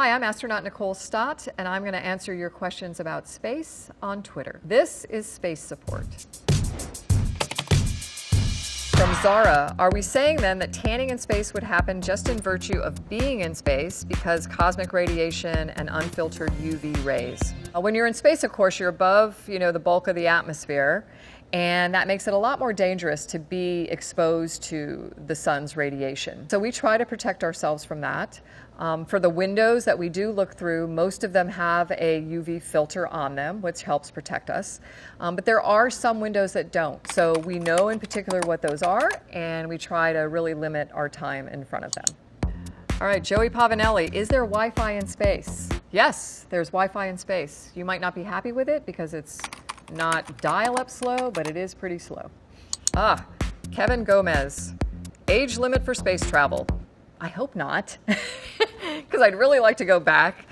Hi, I'm astronaut Nicole Stott, and I'm going to answer your questions about space on Twitter. This is space support. From Zara, are we saying then that tanning in space would happen just in virtue of being in space because cosmic radiation and unfiltered UV rays? When you're in space, of course, you're above, the bulk of the atmosphere, and that makes it a lot more dangerous to be exposed to the sun's radiation. So we try to protect ourselves from that. For the windows that we do look through, most of them have a UV filter on them, which helps protect us. But there are some windows that don't. So we know in particular what those are, and we try to really limit our time in front of them. All right, Joey Pavanelli, is there Wi-Fi in space? Yes, there's Wi-Fi in space. You might not be happy with it because it's not dial-up slow, but it is pretty slow. Kevin Gomez, age limit for space travel. I hope not, because I'd really like to go back.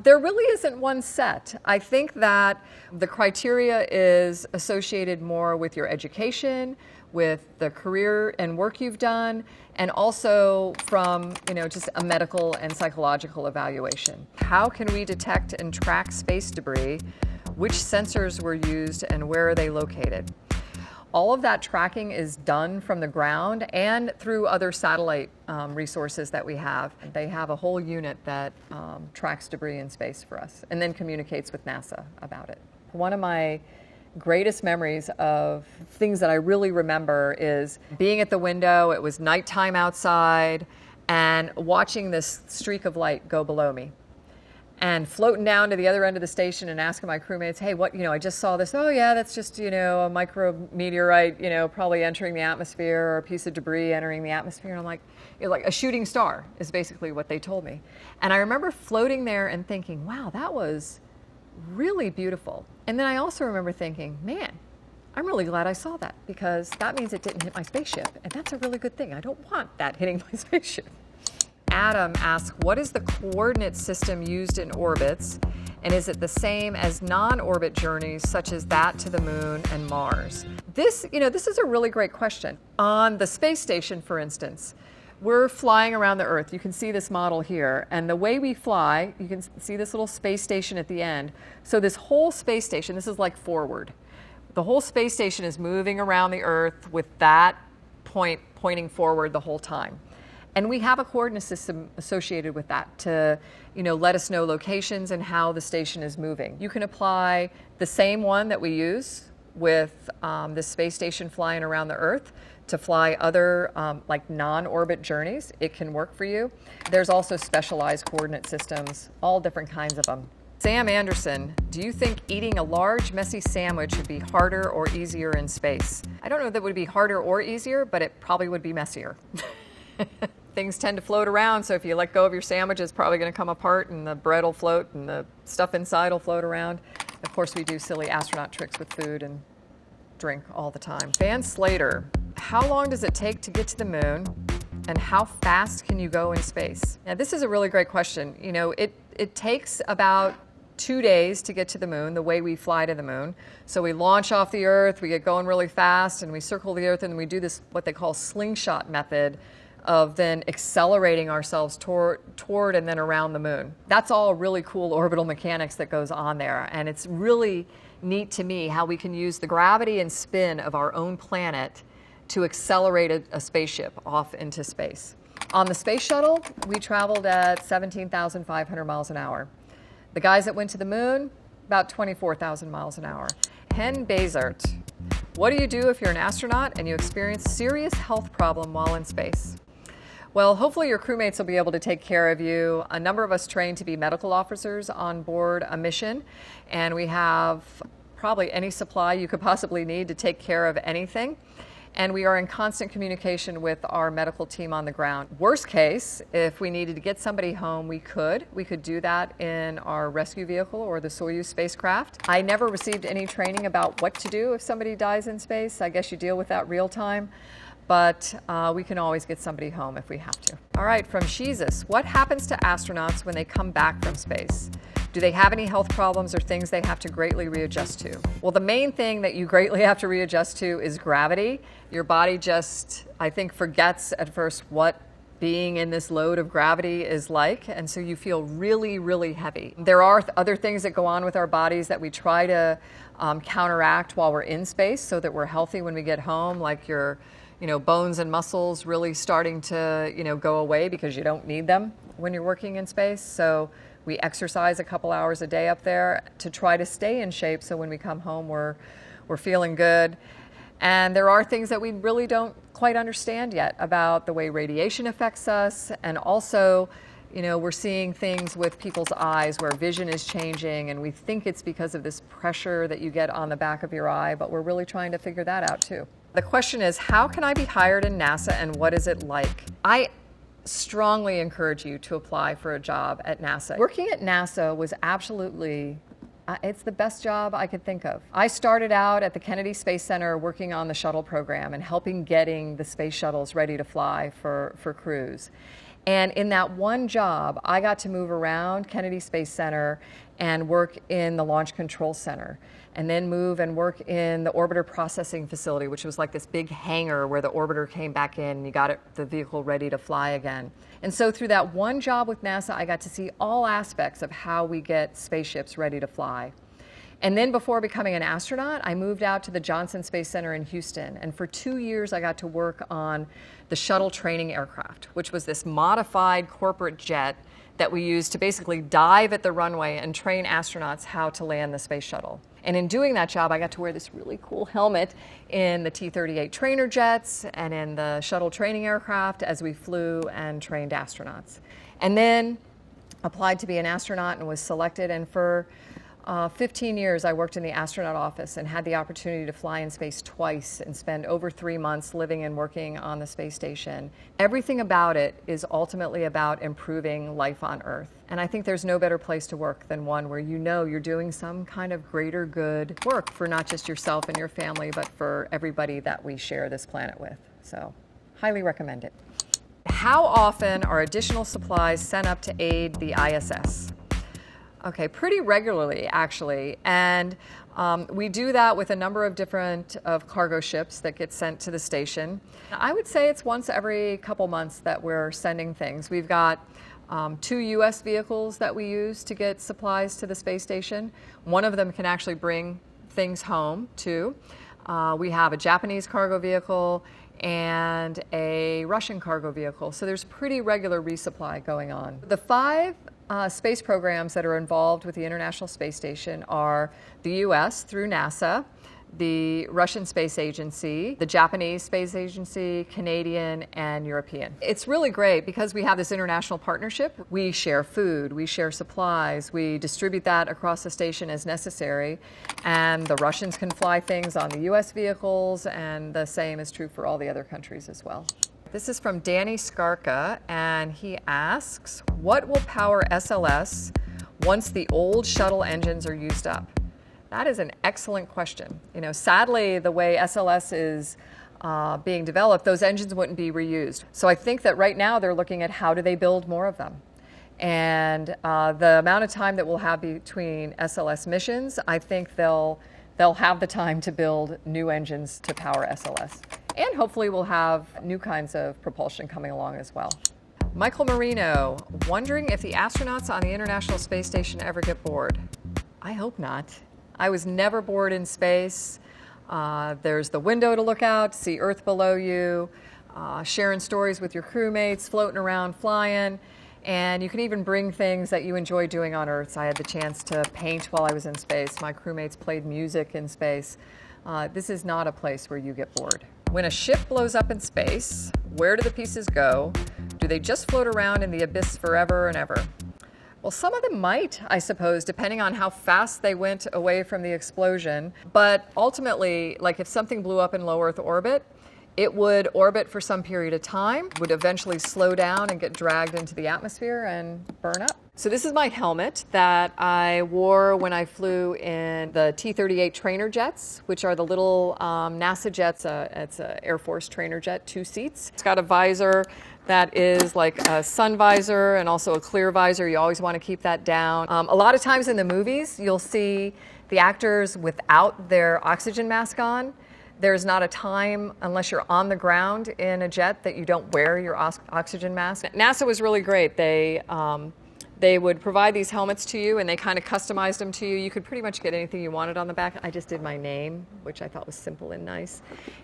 There really isn't one set. I think that the criteria is associated more with your education, with the career and work you've done, and also from, just a medical and psychological evaluation. How can we detect and track space debris? Which sensors were used and where are they located? All of that tracking is done from the ground and through other satellite resources that we have. They have a whole unit that tracks debris in space for us and then communicates with NASA about it. One of my greatest memories of things that I really remember is being at the window. It was nighttime outside and watching this streak of light go below me. And floating down to the other end of the station and asking my crewmates, hey, I just saw this. Oh yeah, that's just, a micrometeorite, probably entering the atmosphere, or a piece of debris entering the atmosphere. And I'm like, like a shooting star is basically what they told me. And I remember floating there and thinking, wow, that was really beautiful. And then I also remember thinking, man, I'm really glad I saw that because that means it didn't hit my spaceship. And that's a really good thing. I don't want that hitting my spaceship. Adam asks, what is the coordinate system used in orbits, and is it the same as non-orbit journeys such as that to the moon and Mars? This is a really great question. On the space station, for instance, we're flying around the Earth. You can see this model here, and the way we fly, you can see this little space station at the end. So this whole space station, this is like forward. The whole space station is moving around the Earth with that point pointing forward the whole time. And we have a coordinate system associated with that to, let us know locations and how the station is moving. You can apply the same one that we use with the space station flying around the Earth to fly other like non-orbit journeys. It can work for you. There's also specialized coordinate systems, all different kinds of them. Sam Anderson, do you think eating a large, messy sandwich would be harder or easier in space? I don't know if that would be harder or easier, but it probably would be messier. Things tend to float around, so if you let go of your sandwich, it's probably going to come apart and the bread will float and the stuff inside will float around. Of course, we do silly astronaut tricks with food and drink all the time. Van Slater, how long does it take to get to the moon and how fast can you go in space? Now, this is a really great question. It takes about 2 days to get to the moon, the way we fly to the moon. So we launch off the Earth, we get going really fast, and we circle the Earth, and we do this, what they call slingshot method, of then accelerating ourselves toward and then around the moon. That's all really cool orbital mechanics that goes on there. And it's really neat to me how we can use the gravity and spin of our own planet to accelerate a spaceship off into space. On the space shuttle, we traveled at 17,500 miles an hour. The guys that went to the moon, about 24,000 miles an hour. Hen Bazart, what do you do if you're an astronaut and you experience serious health problem while in space? Well, hopefully your crewmates will be able to take care of you. A number of us train to be medical officers on board a mission, and we have probably any supply you could possibly need to take care of anything. And we are in constant communication with our medical team on the ground. Worst case, if we needed to get somebody home, we could do that in our rescue vehicle or the Soyuz spacecraft. I never received any training about what to do if somebody dies in space. I guess you deal with that real time. But we can always get somebody home if we have to. All right, from Jesus, what happens to astronauts when they come back from space? Do they have any health problems or things they have to greatly readjust to? Well, the main thing that you greatly have to readjust to is gravity. Your body just, I think, forgets at first what being in this load of gravity is like, and so you feel really, really heavy. There are other things that go on with our bodies that we try to counteract while we're in space so that we're healthy when we get home, like your bones and muscles really starting to go away because you don't need them when you're working in space. So we exercise a couple hours a day up there to try to stay in shape so when we come home we're feeling good. And there are things that we really don't quite understand yet about the way radiation affects us, and also we're seeing things with people's eyes where vision is changing, and we think it's because of this pressure that you get on the back of your eye, but we're really trying to figure that out too. The question is, how can I be hired in NASA and what is it like? I strongly encourage you to apply for a job at NASA. Working at NASA was absolutely it's the best job I could think of. I started out at the Kennedy Space Center working on the shuttle program and helping getting the space shuttles ready to fly for crews. And in that one job, I got to move around Kennedy Space Center and work in the Launch Control Center, and then move and work in the orbiter processing facility, which was like this big hangar where the orbiter came back in and you got the vehicle ready to fly again. And so through that one job with NASA, I got to see all aspects of how we get spaceships ready to fly. And then before becoming an astronaut, I moved out to the Johnson Space Center in Houston. And for 2 years, I got to work on the shuttle training aircraft, which was this modified corporate jet that we used to basically dive at the runway and train astronauts how to land the space shuttle. And in doing that job, I got to wear this really cool helmet in the T-38 trainer jets and in the shuttle training aircraft as we flew and trained astronauts. And then applied to be an astronaut and was selected. And for 15 years, I worked in the astronaut office and had the opportunity to fly in space twice and spend over 3 months living and working on the space station. Everything about it is ultimately about improving life on Earth. And I think there's no better place to work than one where you're doing some kind of greater good work for not just yourself and your family, but for everybody that we share this planet with. So, highly recommend it. How often are additional supplies sent up to aid the ISS? Okay, pretty regularly, actually. And we do that with a number of different cargo ships that get sent to the station. I would say it's once every couple months that we're sending things. We've got 2 U.S. vehicles that we use to get supplies to the space station. One of them can actually bring things home, too. We have a Japanese cargo vehicle and a Russian cargo vehicle. So there's pretty regular resupply going on. The 5 space programs that are involved with the International Space Station are the U.S. through NASA, the Russian Space Agency, the Japanese Space Agency, Canadian, and European. It's really great because we have this international partnership. We share food, we share supplies, we distribute that across the station as necessary, and the Russians can fly things on the U.S. vehicles, and the same is true for all the other countries as well. This is from Danny Skarka, and he asks, what will power SLS once the old shuttle engines are used up? That is an excellent question. Sadly, the way SLS is being developed, those engines wouldn't be reused. So I think that right now they're looking at how do they build more of them. And the amount of time that we'll have between SLS missions, I think they'll have the time to build new engines to power SLS. And hopefully we'll have new kinds of propulsion coming along as well. Michael Marino, wondering if the astronauts on the International Space Station ever get bored. I hope not. I was never bored in space. There's the window to look out, see Earth below you, sharing stories with your crewmates, floating around, flying. And you can even bring things that you enjoy doing on Earth. So I had the chance to paint while I was in space. My crewmates played music in space. This is not a place where you get bored. When a ship blows up in space, where do the pieces go? Do they just float around in the abyss forever and ever? Well, some of them might, I suppose, depending on how fast they went away from the explosion. But ultimately, like if something blew up in low Earth orbit, it would orbit for some period of time, would eventually slow down and get dragged into the atmosphere and burn up. So this is my helmet that I wore when I flew in the T-38 trainer jets, which are the little NASA jets. It's an Air Force trainer jet, 2 seats. It's got a visor that is like a sun visor and also a clear visor. You always want to keep that down. A lot of times in the movies, you'll see the actors without their oxygen mask on. There's not a time, unless you're on the ground in a jet, that you don't wear your oxygen mask. NASA was really great. They would provide these helmets to you, and they kind of customized them to you. You could pretty much get anything you wanted on the back. I just did my name, which I thought was simple and nice,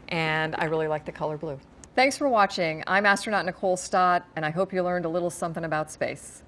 and I really like the color blue. Thanks for watching. I'm astronaut Nicole Stott, and I hope you learned a little something about space.